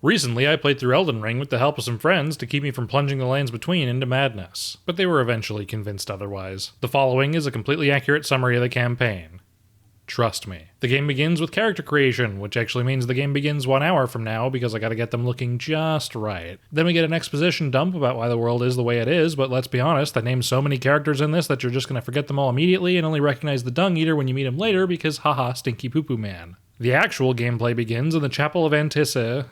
Recently, I played through Elden Ring with the help of some friends to keep me from plunging the lands between into madness, but they were eventually convinced otherwise. The following is a completely accurate summary of the campaign. Trust me. The game begins with character creation, which actually means the game begins 1 hour from now because I gotta get them looking just right. Then we get an exposition dump about why the world is the way it is, but let's be honest, I named so many characters in this that you're just gonna forget them all immediately and only recognize the Dung Eater when you meet him later because haha, Stinky Poo Poo Man. The actual gameplay begins in the Chapel of Antissa.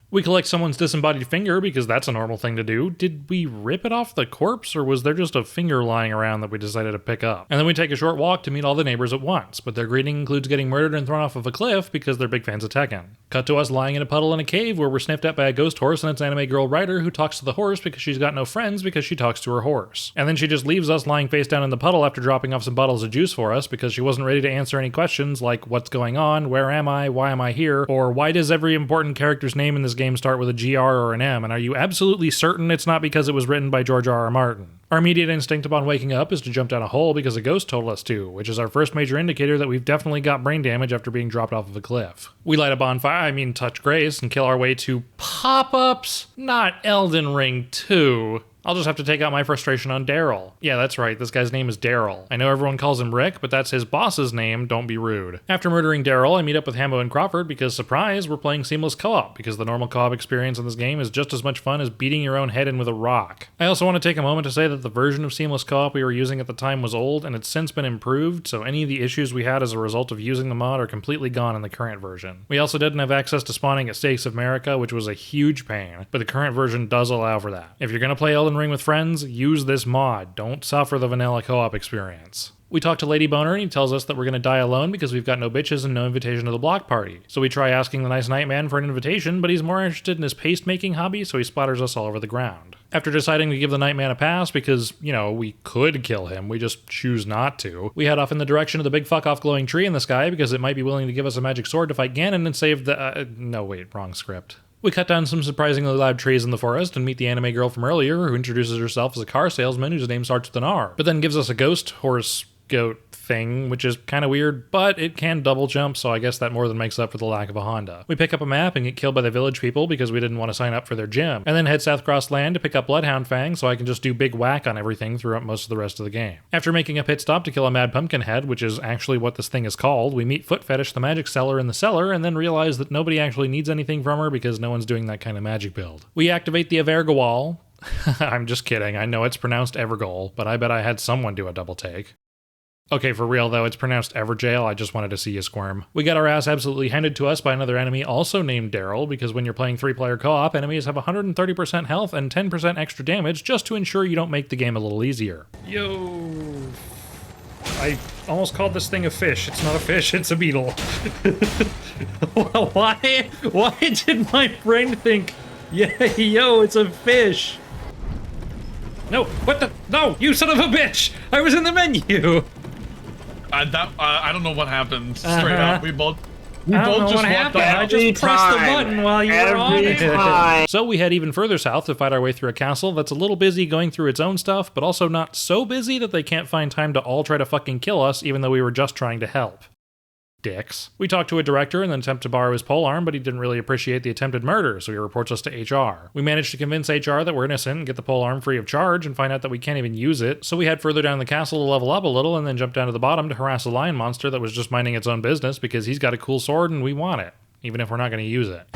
We collect someone's disembodied finger because that's a normal thing to do. Did we rip it off the corpse, or was there just a finger lying around that we decided to pick up? And then we take a short walk to meet all the neighbors at once, but their greeting includes getting murdered and thrown off of a cliff because they're big fans of Tekken. Cut to us lying in a puddle in a cave where we're sniffed at by a ghost horse and its anime girl Ryder who talks to the horse because she's got no friends because she talks to her horse. And then she just leaves us lying face down in the puddle after dropping off some bottles of juice for us because she wasn't ready to answer any questions like what's going on, where am I, why am I here, or why does every important character's name in this game start with a GR or an M, and are you absolutely certain it's not because it was written by George R.R. Martin? Our immediate instinct upon waking up is to jump down a hole because a ghost told us to, which is our first major indicator that we've definitely got brain damage after being dropped off of a cliff. We light a bonfire, touch Grace, and kill our way to pop-ups, not Elden Ring 2. I'll just have to take out my frustration on Daryl. Yeah, that's right, this guy's name is Daryl. I know everyone calls him Rick, but that's his boss's name, don't be rude. After murdering Daryl, I meet up with Hambo and Crawford because, surprise, we're playing seamless co-op, because the normal co-op experience in this game is just as much fun as beating your own head in with a rock. I also want to take a moment to say that the version of seamless co-op we were using at the time was old, and it's since been improved, so any of the issues we had as a result of using the mod are completely gone in the current version. We also didn't have access to spawning at Stakes of America, which was a huge pain, but the current version does allow for that. If you're gonna play Elden Ring with friends, use this mod. Don't suffer the vanilla co-op experience. We talk to Lady Boner and he tells us that we're going to die alone because we've got no bitches and no invitation to the block party. So we try asking the nice Nightman for an invitation, but he's more interested in his paste making hobby, so he splatters us all over the ground. After deciding to give the Nightman a pass because, we could kill him, we just choose not to, we head off in the direction of the big fuck off glowing tree in the sky because it might be willing to give us a magic sword to fight Ganon and save the, no wait, wrong script. We cut down some surprisingly loud trees in the forest and meet the anime girl from earlier who introduces herself as a car salesman whose name starts with an R, but then gives us a ghost horse goat thing, which is kind of weird, but it can double jump, so I guess that more than makes up for the lack of a Honda. We pick up a map and get killed by the village people because we didn't want to sign up for their gym, and then head south across land to pick up Bloodhound Fang so I can just do big whack on everything throughout most of the rest of the game. After making a pit stop to kill a mad pumpkin head, which is actually what this thing is called, we meet Foot Fetish the magic seller in the cellar and then realize that nobody actually needs anything from her because no one's doing that kind of magic build. We activate the Evergawal. I'm just kidding, I know it's pronounced Evergol, but I bet I had someone do a double take. Okay, for real though, it's pronounced Everjail, I just wanted to see you squirm. We got our ass absolutely handed to us by another enemy also named Daryl, because when you're playing 3-player co-op, enemies have 130% health and 10% extra damage just to ensure you don't make the game a little easier. Yo! I almost called this thing a fish. It's not a fish, it's a beetle. Why did my brain think, yeah, yo, it's a fish? No, what the? No, you son of a bitch! I was in the menu! I don't know what happened. Straight up, we both just walked off. I just pressed the button while you were on it. So we head even further south to fight our way through a castle that's a little busy going through its own stuff, but also not so busy that they can't find time to all try to fucking kill us, even though we were just trying to help. Dicks. We talk to a director and then attempt to borrow his polearm, but he didn't really appreciate the attempted murder, so he reports us to HR. We manage to convince HR that we're innocent and get the polearm free of charge and find out that we can't even use it, so we head further down the castle to level up a little and then jump down to the bottom to harass a lion monster that was just minding its own business because he's got a cool sword and we want it, even if we're not going to use it.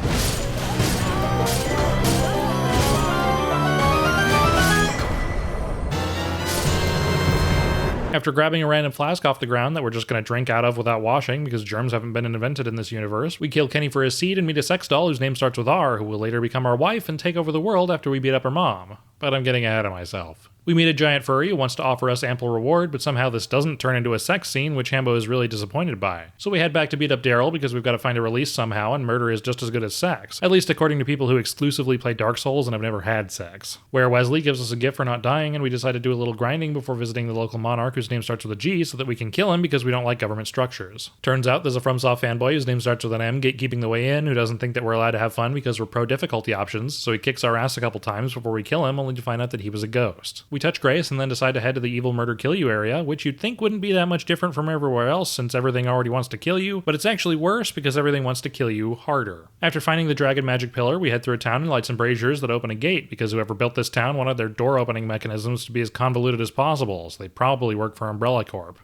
After grabbing a random flask off the ground that we're just going to drink out of without washing because germs haven't been invented in this universe, we kill Kenny for his seed and meet a sex doll whose name starts with R, who will later become our wife and take over the world after we beat up her mom. But I'm getting ahead of myself. We meet a giant furry who wants to offer us ample reward, but somehow this doesn't turn into a sex scene, which Hambo is really disappointed by. So we head back to beat up Daryl because we've got to find a release somehow, and murder is just as good as sex. At least according to people who exclusively play Dark Souls and have never had sex. Where Wesley gives us a gift for not dying, and we decide to do a little grinding before visiting the local monarch whose name starts with a G so that we can kill him because we don't like government structures. Turns out there's a FromSoft fanboy whose name starts with an M gatekeeping the way in who doesn't think that we're allowed to have fun because we're pro difficulty options, so he kicks our ass a couple times before we kill him only to find out that he was a ghost. We touch Grace and then decide to head to the evil murder kill you area, which you'd think wouldn't be that much different from everywhere else since everything already wants to kill you, but it's actually worse because everything wants to kill you harder. After finding the dragon magic pillar, we head through a town and light some braziers that open a gate because whoever built this town wanted their door opening mechanisms to be as convoluted as possible, so they probably work for Umbrella Corp.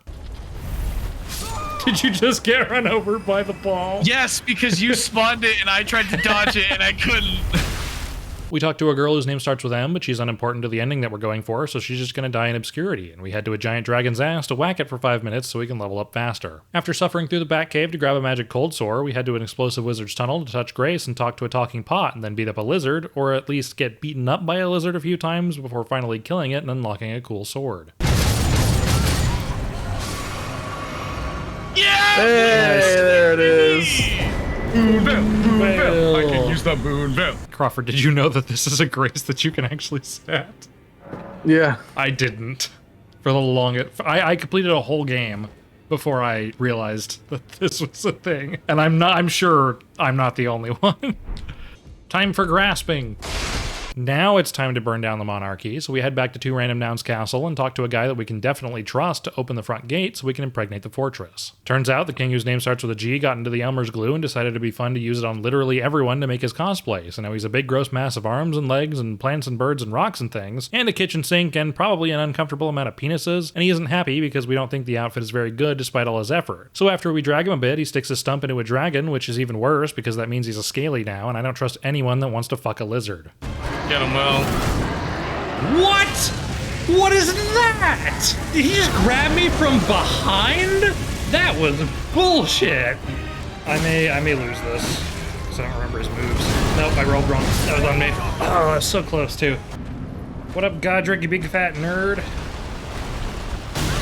Did you just get run over by the ball? Yes, because you spawned it and I tried to dodge it and I couldn't. We talk to a girl whose name starts with M, but she's unimportant to the ending that we're going for, so she's just gonna die in obscurity, and we head to a giant dragon's ass to whack it for 5 minutes so we can level up faster. After suffering through the Batcave to grab a magic cold sore, we head to an explosive wizard's tunnel to touch Grace and talk to a talking pot, and then beat up a lizard, or at least get beaten up by a lizard a few times before finally killing it and unlocking a cool sword. Yeah! Hey, there it is. Boonville. I can use the Boonville. Crawford, did you know that this is a grace that you can actually set? Yeah. I didn't. For the longest... I completed a whole game before I realized that this was a thing. And I'm sure I'm not the only one. Time for grasping. Now it's time to burn down the monarchy, so we head back to 2 Random Nouns Castle and talk to a guy that we can definitely trust to open the front gate so we can impregnate the fortress. Turns out the king whose name starts with a G got into the Elmer's glue and decided it'd be fun to use it on literally everyone to make his cosplay, so now he's a big gross mass of arms and legs and plants and birds and rocks and things, and a kitchen sink and probably an uncomfortable amount of penises, and he isn't happy because we don't think the outfit is very good despite all his effort. So after we drag him a bit, he sticks his stump into a dragon, which is even worse because that means he's a scaly now, and I don't trust anyone that wants to fuck a lizard. Get him well. What? What is that? Did he just grab me from behind? That was bullshit. I may lose this because I don't remember his moves. Nope, I rolled wrong. That was on me. Oh, that's so close too. What up, Godric, you big fat nerd?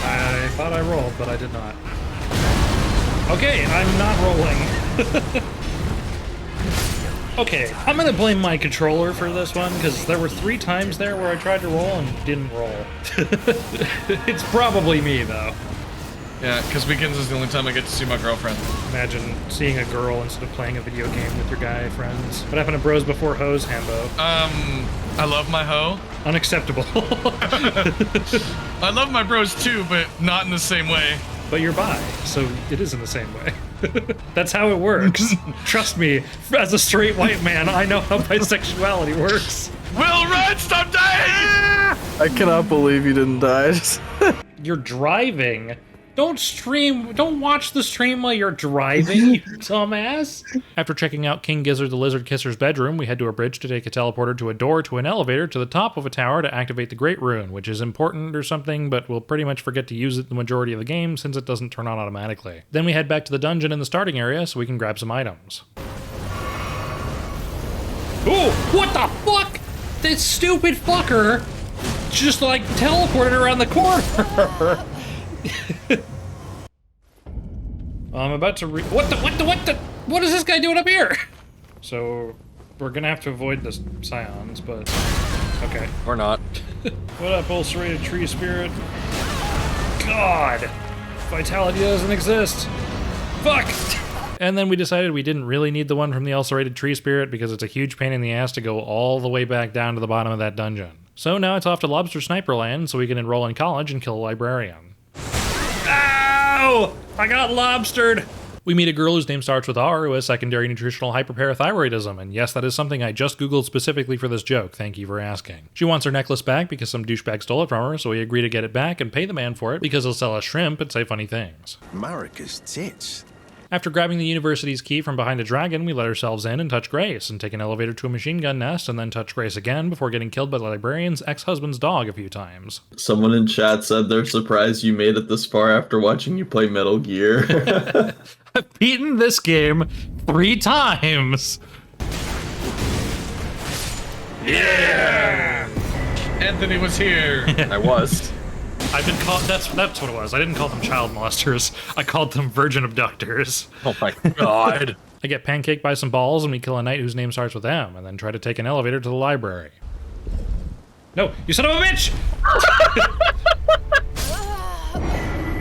I thought I rolled, but I did not. Okay, I'm not rolling. Okay, I'm gonna blame my controller for this one, because there were 3 times there where I tried to roll and didn't roll. It's probably me, though. Yeah, because weekends is the only time I get to see my girlfriend. Imagine seeing a girl instead of playing a video game with your guy friends. What happened to bros before hoes, Hambo? I love my hoe. Unacceptable. I love my bros too, but not in the same way. But you're bi, so it is in the same way. That's how it works. Trust me, as a straight white man, I know how bisexuality works. Will, run! Stop dying! I cannot believe you didn't die. You're driving. Don't watch the stream while you're driving, you dumbass. After checking out King Gizzard the Lizard Kisser's bedroom, we head to a bridge to take a teleporter to a door to an elevator to the top of a tower to activate the Great Rune, which is important or something, but we'll pretty much forget to use it the majority of the game since it doesn't turn on automatically. Then we head back to the dungeon in the starting area so we can grab some items. Oh, what the fuck? This stupid fucker just like teleported around the corner. I'm about to what is this guy doing up here? So, we're gonna have to avoid the scions, but okay. Or not. What up, ulcerated tree spirit? God! Vitality doesn't exist! Fuck! And then we decided we didn't really need the one from the ulcerated tree spirit because it's a huge pain in the ass to go all the way back down to the bottom of that dungeon. So now it's off to Lobster Sniper Land so we can enroll in college and kill a librarian. Ow! I got lobstered! We meet a girl whose name starts with R who has secondary nutritional hyperparathyroidism, and yes, that is something I just googled specifically for this joke, thank you for asking. She wants her necklace back because some douchebag stole it from her, so we agree to get it back and pay the man for it because he'll sell us shrimp and say funny things. Marika's tits. After grabbing the university's key from behind a dragon, we let ourselves in and touch Grace, and take an elevator to a machine gun nest, and then touch Grace again before getting killed by the librarian's ex-husband's dog a few times. Someone in chat said they're surprised you made it this far after watching you play Metal Gear. I've beaten this game 3 times! Yeah! Anthony was here. I was. I've been called, that's what it was. I didn't call them child molesters. I called them virgin abductors. Oh my god. I get pancaked by some balls and we kill a knight whose name starts with M, and then try to take an elevator to the library. No, you son of a bitch!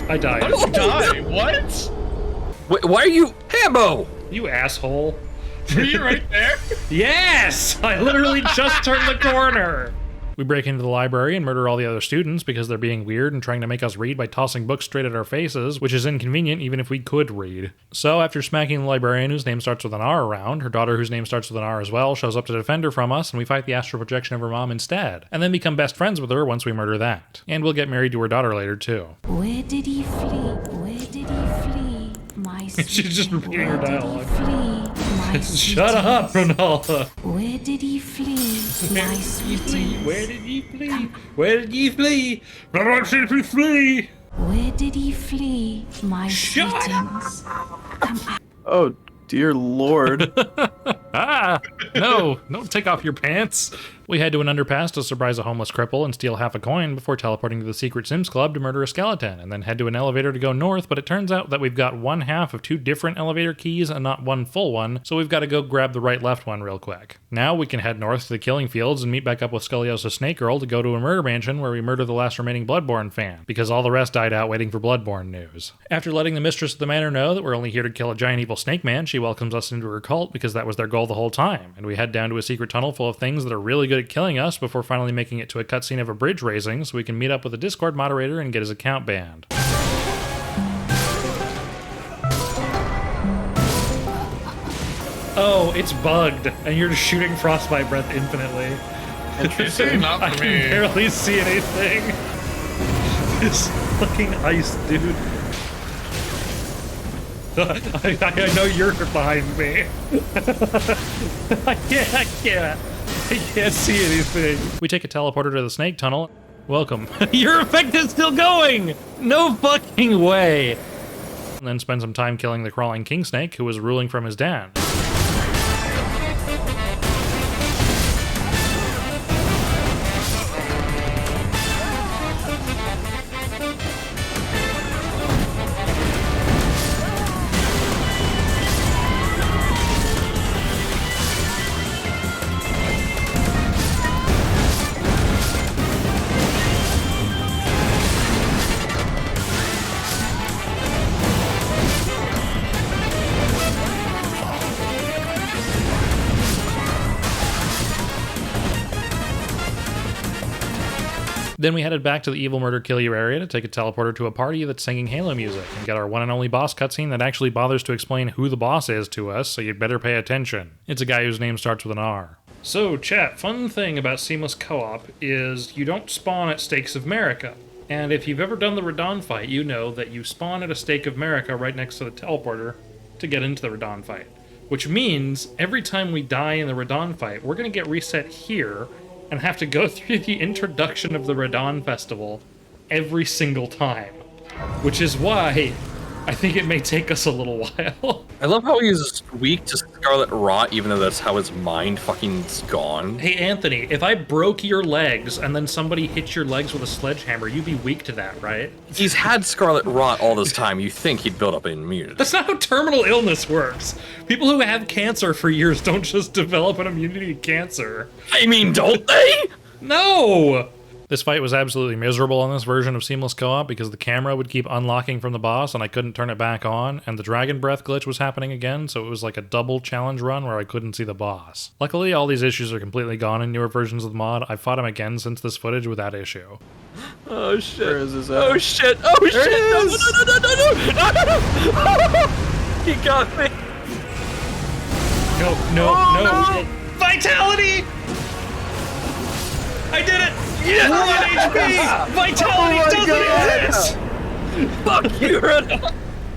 I died. How did you die? What? Wait, why are you Hambo? You asshole. Were you right there? Yes! I literally just turned the corner. We break into the library and murder all the other students because they're being weird and trying to make us read by tossing books straight at our faces, which is inconvenient even if we could read. So after smacking the librarian whose name starts with an R around, her daughter whose name starts with an R as well shows up to defend her from us, and we fight the astral projection of her mom instead, and then become best friends with her once we murder that. And we'll get married to her daughter later too. Where did he flee? Where did he flee? My She's just sweet, repeating her where did he dialogue. flee? My Shut up, sweetest? Ronaldo. Where did he flee? My sweetest? Where did he flee? Where did he flee? Where did he flee? Where did he flee? My Shut sweetings. Oh, dear lord. Ah! No, don't take off your pants. We head to an underpass to surprise a homeless cripple and steal half a coin before teleporting to the secret Sims Club to murder a skeleton, and then head to an elevator to go north, but it turns out that we've got one half of two different elevator keys and not one full one, so we've got to go grab the right left one real quick. Now we can head north to the Killing Fields and meet back up with Scoliosis Snake Girl to go to a murder mansion where we murder the last remaining Bloodborne fan, because all the rest died out waiting for Bloodborne news. After letting the mistress of the manor know that we're only here to kill a giant evil snake man, she welcomes us into her cult because that was their goal the whole time, and we head down to a secret tunnel full of things that are really good at killing us before finally making it to a cutscene of a bridge raising so we can meet up with a Discord moderator and get his account banned. Oh, it's bugged, and you're just shooting frostbite breath infinitely. Interesting. Not I for can me. barely see anything. This fucking ice, dude. I know you're behind me. I can't see anything. We take a teleporter to the snake tunnel. Welcome. Your effect is still going! No fucking way! And then spend some time killing the crawling king snake who was ruling from his den. Then we headed back to the Evil Murder Kill You area to take a teleporter to a party that's singing Halo music and get our one and only boss cutscene that actually bothers to explain who the boss is to us, so you'd better pay attention. It's a guy whose name starts with an R. So, chat, fun thing about seamless co-op is you don't spawn at Stakes of America. And if you've ever done the Radon fight, you know that you spawn at a Stake of America right next to the teleporter to get into the Radon fight. Which means every time we die in the Radon fight, we're going to get reset here and have to go through the introduction of the Radon Festival every single time. Which is why I think it may take us a little while. I love how he is weak to Scarlet Rot, even though that's how his mind fucking's gone. Hey Anthony, if I broke your legs and then somebody hit your legs with a sledgehammer, you'd be weak to that, right? He's had Scarlet Rot all this time. You think he'd build up immunity. That's not how terminal illness works. People who have cancer for years don't just develop an immunity to cancer. I mean, don't they? No! This fight was absolutely miserable on this version of Seamless Co-op because the camera would keep unlocking from the boss and I couldn't turn it back on, and the Dragon Breath glitch was happening again, so it was like a double challenge run where I couldn't see the boss. Luckily, all these issues are completely gone in newer versions of the mod. I've fought him again since this footage without issue. Oh shit. Where is his Oh shit. Oh There shit. it No, is. no. He got me. No. Vitality! I did it! Yeah. 1 HP! Vitality Oh my doesn't God. exist! Fuck you, Red.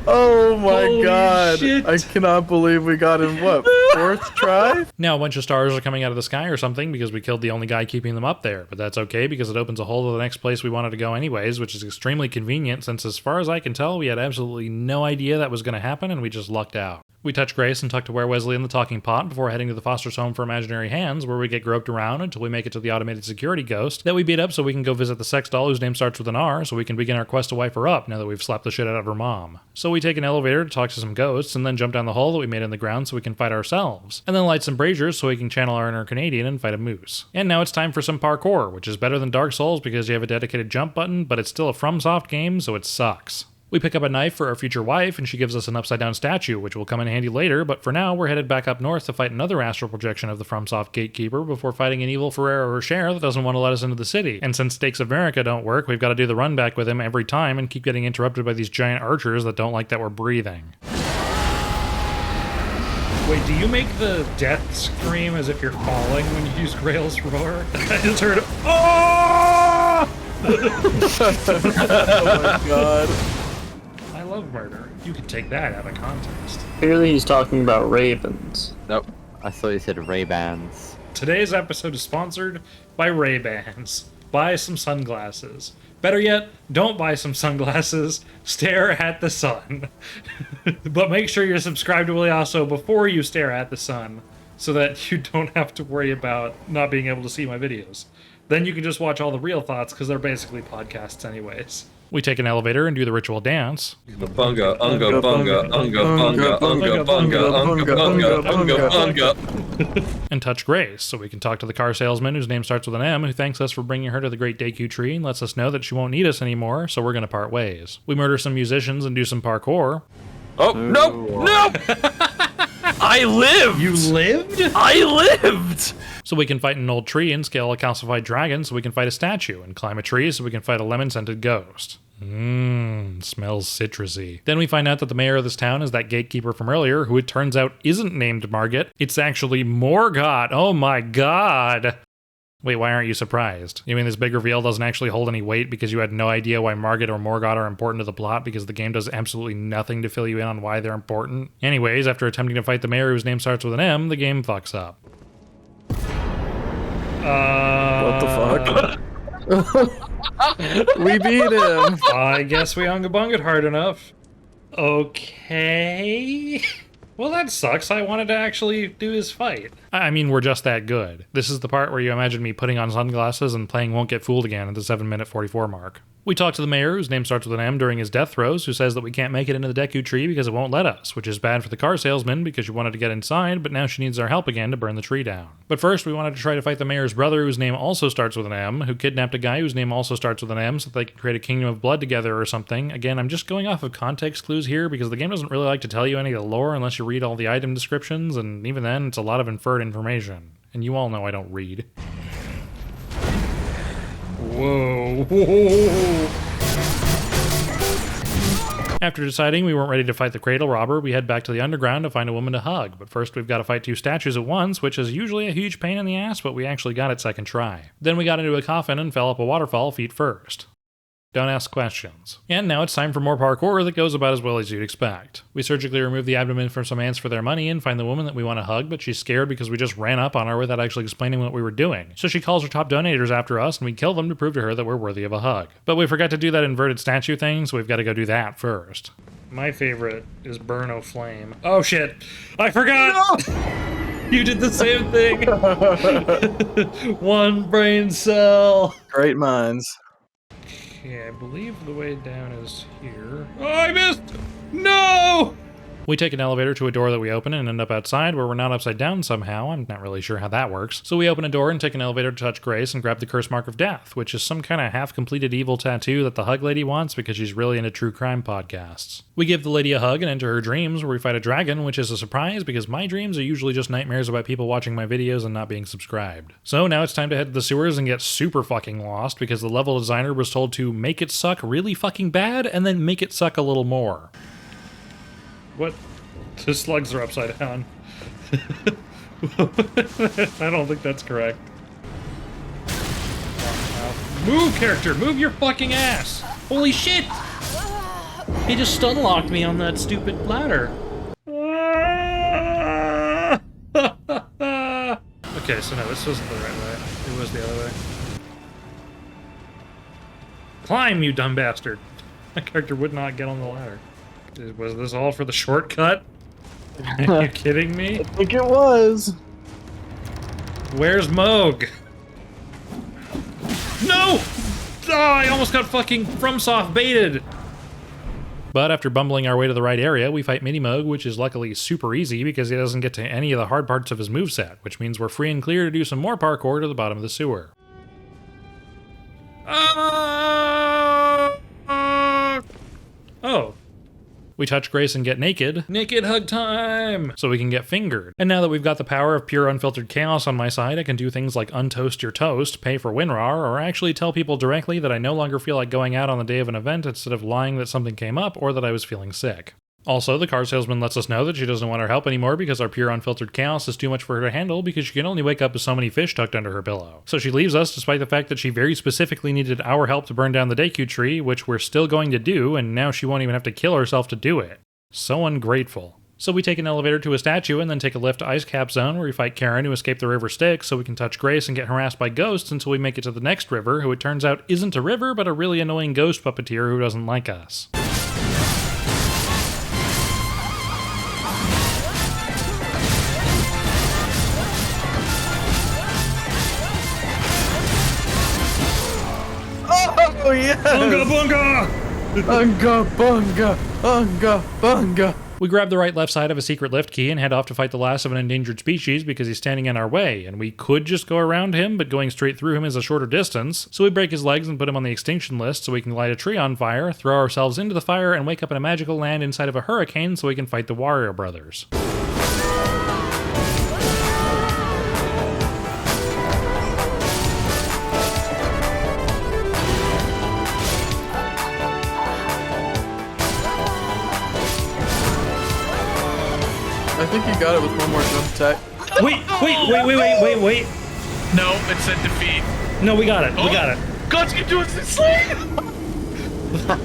Oh my Holy god. shit. I cannot believe we got in, what, 4th try? Now a bunch of stars are coming out of the sky or something because we killed the only guy keeping them up there, but that's okay because it opens a hole to the next place we wanted to go anyways, which is extremely convenient since as far as I can tell, we had absolutely no idea that was going to happen and we just lucked out. We touch Grace and tuck to where Wesley in the talking pot before heading to the Foster's Home for Imaginary Hands, where we get groped around until we make it to the automated security ghost that we beat up so we can go visit the sex doll whose name starts with an R so we can begin our quest to wipe her up now that we've slapped the shit out of her mom. So we take an elevator to talk to some ghosts and then jump down the hole that we made in the ground so we can fight ourselves, and then light some braziers so we can channel our inner Canadian and fight a moose. And now it's time for some parkour, which is better than Dark Souls because you have a dedicated jump button, but it's still a FromSoft game, so it sucks. We pick up a knife for our future wife, and she gives us an upside-down statue, which will come in handy later, but for now, we're headed back up north to fight another astral projection of the FromSoft gatekeeper before fighting an evil Ferrero Rocher that doesn't want to let us into the city. And since Stakes of America don't work, we've got to do the run back with him every time and keep getting interrupted by these giant archers that don't like that we're breathing. Wait, do you make the death scream as if you're falling when you use Grail's Roar? I just heard, oh! Oh my god. I love murder. You can take that out of context. Clearly he's talking about ravens. Nope. I thought you said Ray-Bans. Today's episode is sponsored by Ray-Bans. Buy some sunglasses. Better yet, don't buy some sunglasses. Stare at the sun. But make sure you're subscribed to Willie Also before you stare at the sun, so that you don't have to worry about not being able to see my videos. Then you can just watch all the real thoughts, because they're basically podcasts anyways. We take an elevator and do the ritual dance. Bunga, unga, bunga, unga, bunga, unga, bunga, unga, bunga, unga, bunga. And touch Grace, so we can talk to the car salesman whose name starts with an M, who thanks us for bringing her to the Great Deku Tree and lets us know that she won't need us anymore, so we're gonna part ways. We murder some musicians and do some parkour. Oh, no! No! I lived! You lived? I lived! So we can fight an old tree and scale a calcified dragon so we can fight a statue, and climb a tree so we can fight a lemon-scented ghost. Smells citrusy. Then we find out that the mayor of this town is that gatekeeper from earlier, who it turns out isn't named Margit. It's actually Morgott. Oh my god! Wait, why aren't you surprised? You mean this big reveal doesn't actually hold any weight because you had no idea why Margit or Morgott are important to the plot because the game does absolutely nothing to fill you in on why they're important? Anyways, after attempting to fight the mayor whose name starts with an M, the game fucks up. What the fuck? We beat him! I guess we unga bunga hard enough. Okay. Well, that sucks. I wanted to actually do his fight. I mean, we're just that good. This is the part where you imagine me putting on sunglasses and playing Won't Get Fooled again at the 7-minute 44 mark. We talk to the mayor, whose name starts with an M, during his death throes, who says that we can't make it into the Deku tree because it won't let us, which is bad for the car salesman because she wanted to get inside, but now she needs our help again to burn the tree down. But first, we wanted to try to fight the mayor's brother, whose name also starts with an M, who kidnapped a guy whose name also starts with an M so that they can create a kingdom of blood together or something. Again, I'm just going off of context clues here because the game doesn't really like to tell you any of the lore unless you read all the item descriptions, and even then, it's a lot of inferred information. And you all know I don't read. Whoa. After deciding we weren't ready to fight the cradle robber, we head back to the underground to find a woman to hug. But first we've got to fight 2 statues at once, which is usually a huge pain in the ass, but we actually got it second try. Then we got into a coffin and fell up a waterfall feet first. Don't ask questions. And now it's time for more parkour that goes about as well as you'd expect. We surgically remove the abdomen from some ants for their money and find the woman that we want to hug, but she's scared because we just ran up on her without actually explaining what we were doing. So she calls her top donators after us and we kill them to prove to her that we're worthy of a hug. But we forgot to do that inverted statue thing, so we've got to go do that first. My favorite is Burn O' Flame. Oh shit! I forgot! No! You did the same thing! One brain cell! Great minds. Okay, I believe the way down is here. Oh, I missed! No! We take an elevator to a door that we open and end up outside where we're not upside down somehow. I'm not really sure how that works. So we open a door and take an elevator to touch Grace and grab the curse mark of death, which is some kind of half-completed evil tattoo that the hug lady wants because she's really into true crime podcasts. We give the lady a hug and enter her dreams where we fight a dragon, which is a surprise because my dreams are usually just nightmares about people watching my videos and not being subscribed. So now it's time to head to the sewers and get super fucking lost because the level designer was told to make it suck really fucking bad and then make it suck a little more. What? The slugs are upside down. I don't think that's correct. Move, character! Move your fucking ass! Holy shit! He just stun locked me on that stupid ladder. Okay, so no, this wasn't the right way. It was the other way. Climb, you dumb bastard! My character would not get on the ladder. Was this all for the shortcut? Are you kidding me? I think it was. Where's Moog? No! Oh, I almost got fucking FromSoft baited! But after bumbling our way to the right area, we fight Mini Moog, which is luckily super easy because he doesn't get to any of the hard parts of his moveset, which means we're free and clear to do some more parkour to the bottom of the sewer. Oh. We touch Grace and get naked. Naked hug time! So we can get fingered. And now that we've got the power of pure unfiltered chaos on my side, I can do things like untoast your toast, pay for WinRAR, or actually tell people directly that I no longer feel like going out on the day of an event instead of lying that something came up or that I was feeling sick. Also, the car salesman lets us know that she doesn't want our help anymore because our pure unfiltered chaos is too much for her to handle because she can only wake up with so many fish tucked under her pillow. So she leaves us despite the fact that she very specifically needed our help to burn down the Deku tree, which we're still going to do, and now she won't even have to kill herself to do it. So ungrateful. So we take an elevator to a statue and then take a lift to Ice Cap Zone where we fight Karen to escape the river Styx so we can touch Grace and get harassed by ghosts until we make it to the next river, who it turns out isn't a river but a really annoying ghost puppeteer who doesn't like us. Oh yes! Bunga bunga! Unga bunga! Unga bunga! We grab the right left side of a secret lift key and head off to fight the last of an endangered species because he's standing in our way, and we could just go around him, but going straight through him is a shorter distance, so we break his legs and put him on the extinction list so we can light a tree on fire, throw ourselves into the fire, and wake up in a magical land inside of a hurricane so we can fight the Wario Brothers. I think you got it with one more jump attack. Wait! No, it said defeat. No, we got it. We got it. God, you do it slay!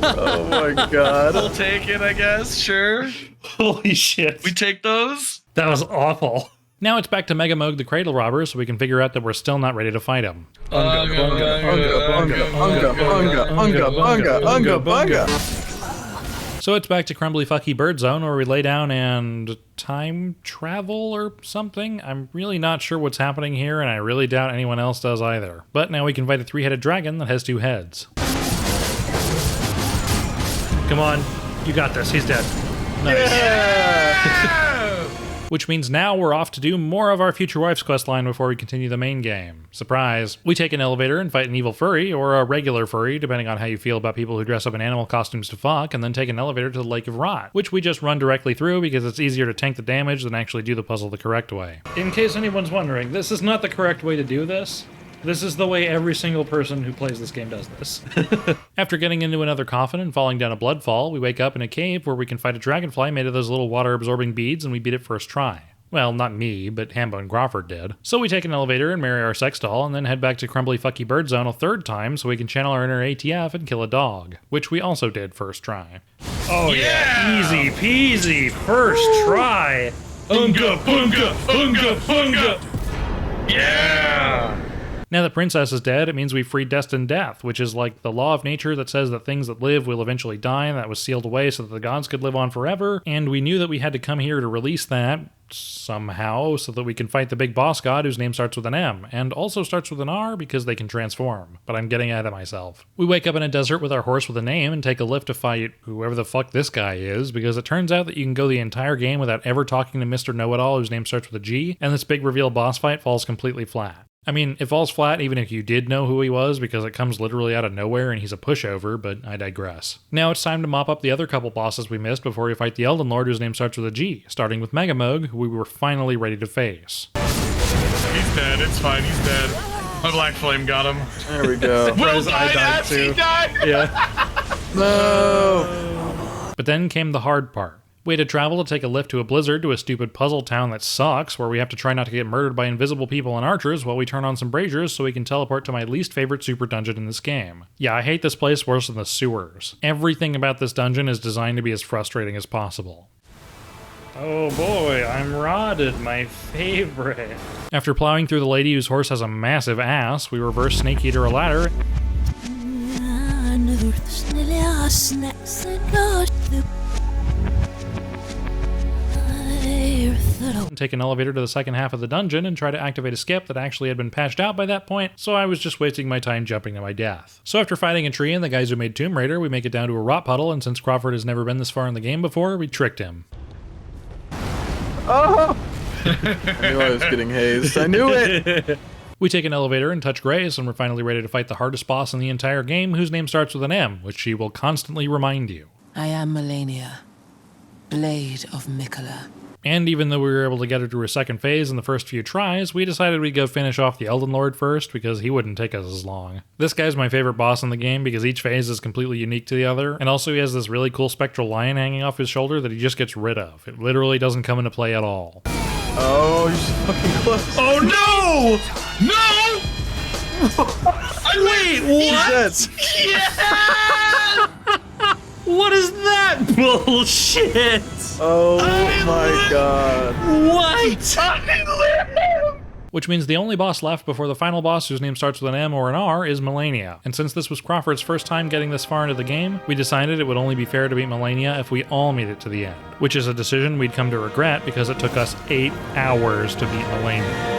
Oh my god. We'll take it, I guess. Sure. Holy shit. We take those. That was awful. Now it's back to Mega Moog the Cradle Robber so we can figure out that we're still not ready to fight him. Unga bunga, unga bunga, unga bunga. So it's back to Crumbly Fucky Bird Zone where we lay down and time travel or something? I'm really not sure what's happening here and I really doubt anyone else does either. But now we can fight a 3-headed dragon that has 2 heads. Come on, you got this, he's dead. Nice. Yeah! Which means now we're off to do more of our Future Wife's quest line before we continue the main game. Surprise. We take an elevator and fight an evil furry, or a regular furry, depending on how you feel about people who dress up in animal costumes to fuck, and then take an elevator to the Lake of Rot, which we just run directly through because it's easier to tank the damage than actually do the puzzle the correct way. In case anyone's wondering, this is not the correct way to do this. This is the way every single person who plays this game does this. After getting into another coffin and falling down a bloodfall, we wake up in a cave where we can fight a dragonfly made of those little water-absorbing beads, and we beat it first try. Well, not me, but Hambo and Crawford did. So we take an elevator and marry our sex doll, and then head back to Crumbly Fucky Bird Zone a 3rd time so we can channel our inner ATF and kill a dog, which we also did first try. Oh yeah! Easy peasy, first try! Unga bunga, unga bunga! Yeah! Now that Princess is dead, it means we've freed Destined Death, which is like the law of nature that says that things that live will eventually die, and that was sealed away so that the gods could live on forever, and we knew that we had to come here to release that somehow so that we can fight the big boss god whose name starts with an M, and also starts with an R because they can transform, but I'm getting ahead of myself. We wake up in a desert with our horse with a name and take a lift to fight whoever the fuck this guy is, because it turns out that you can go the entire game without ever talking to Mr. Know-It-All whose name starts with a G, and this big reveal boss fight falls completely flat. I mean, it falls flat even if you did know who he was because it comes literally out of nowhere and he's a pushover, but I digress. Now it's time to mop up the other couple bosses we missed before we fight the Elden Lord whose name starts with a G, starting with Mega Moog, who we were finally ready to face. He's dead, it's fine, he's dead. My Black Flame got him. There we go. Will died as he died! Yeah. No! But then came the hard part. We had to travel to take a lift to a blizzard to a stupid puzzle town that sucks, where we have to try not to get murdered by invisible people and archers while we turn on some braziers so we can teleport to my least favorite super dungeon in this game. Yeah, I hate this place worse than the sewers. Everything about this dungeon is designed to be as frustrating as possible. Oh boy, I'm rotted, my favorite. After plowing through the lady whose horse has a massive ass, we reverse Snake Eater a ladder and take an elevator to the second half of the dungeon and try to activate a skip that actually had been patched out by that point, so I was just wasting my time jumping to my death. So after fighting a tree and the guys who made Tomb Raider, we make it down to a rot puddle, and since Crawford has never been this far in the game before, we tricked him. Oh! I knew I was getting hazed. I knew it! We take an elevator and touch Grace, and we're finally ready to fight the hardest boss in the entire game, whose name starts with an M, which she will constantly remind you. I am Melania, Blade of Mikola. And even though we were able to get her through a second phase in the first few tries, we decided we'd go finish off the Elden Lord first because he wouldn't take us as long. This guy's my favorite boss in the game because each phase is completely unique to the other, and also he has this really cool spectral lion hanging off his shoulder that he just gets rid of. It literally doesn't come into play at all. Oh, you're so fucking close. Oh no! No! Wait, what? Yeah! What is that bullshit? Oh my god. What? Which means the only boss left before the final boss, whose name starts with an M or an R, is Melania. And since this was Crawford's first time getting this far into the game, we decided it would only be fair to beat Melania if we all made it to the end. Which is a decision we'd come to regret because it took us 8 hours to beat Melania.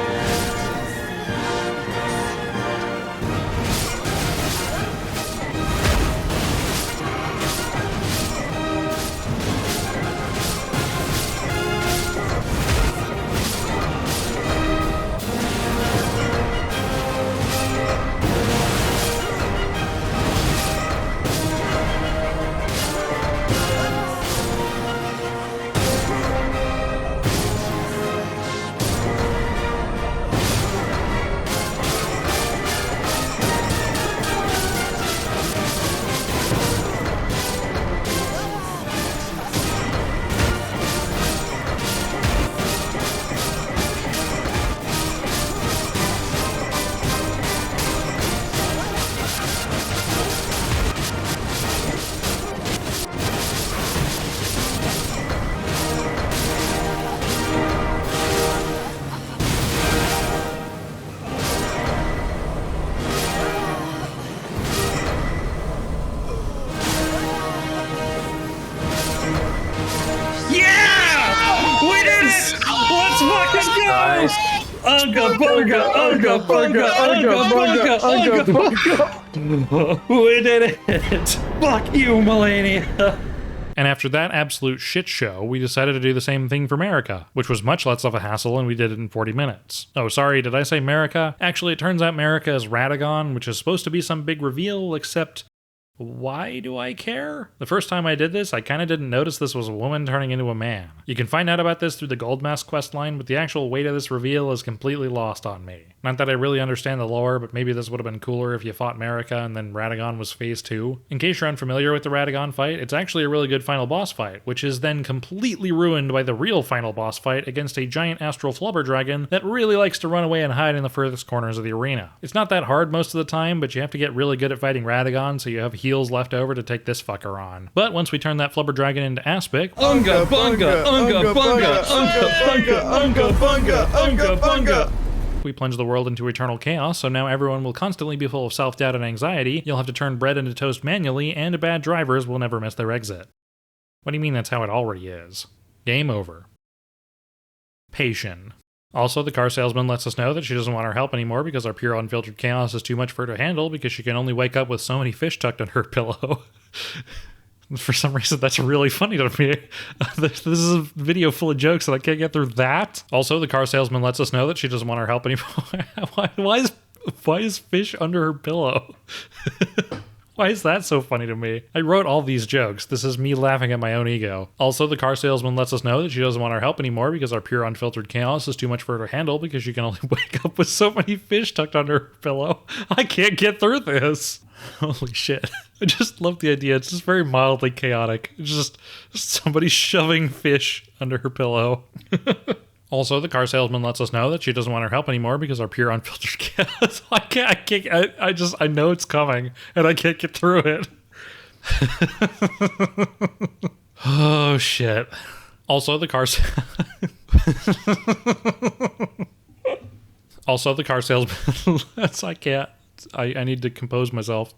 Unga bunga, unga bunga, unga bunga, unga bunga. We did it! Fuck you, Melania! And after that absolute shit show, we decided to do the same thing for Marika, which was much less of a hassle, and we did it in 40 minutes. Oh, sorry, did I say Marika? Actually, it turns out Marika is Radagon, which is supposed to be some big reveal, except... why do I care? The first time I did this, I kinda didn't notice this was a woman turning into a man. You can find out about this through the Gold Mask questline, but the actual weight of this reveal is completely lost on me. Not that I really understand the lore, but maybe this would have been cooler if you fought Marika and then Radagon was phase 2. In case you're unfamiliar with the Radagon fight, it's actually a really good final boss fight, which is then completely ruined by the real final boss fight against a giant astral flubber dragon that really likes to run away and hide in the furthest corners of the arena. It's not that hard most of the time, but you have to get really good at fighting Radagon, so you have heals left over to take this fucker on. But once we turn that flubber dragon into aspic, Unga bunga, unga bunga, unga bunga, unga bunga, unga bunga. we plunge the world into eternal chaos, so now everyone will constantly be full of self-doubt and anxiety. You'll have to turn bread into toast manually, and bad drivers will never miss their exit. What do you mean that's how it already is? Game over. Patient. Also, the car salesman lets us know that she doesn't want our help anymore because our pure unfiltered chaos is too much for her to handle because she can only wake up with so many fish tucked under her pillow. For some reason, that's really funny to me. This is a video full of jokes and I can't get through that. Also, the car salesman lets us know that she doesn't want our help anymore. Why is fish under her pillow? Why is that so funny to me? I wrote all these jokes. This is me laughing at my own ego. Also, the car salesman lets us know that she doesn't want our help anymore because our pure unfiltered chaos is too much for her to handle because she can only wake up with so many fish tucked under her pillow. I can't get through this. Holy shit. I just love the idea. It's just very mildly chaotic. It's just somebody shoving fish under her pillow. Also, the car salesman lets us know that she doesn't want our help anymore because our pure unfiltered chaos. I know it's coming and I can't get through it. Oh shit. Also, the car salesman I need to compose myself.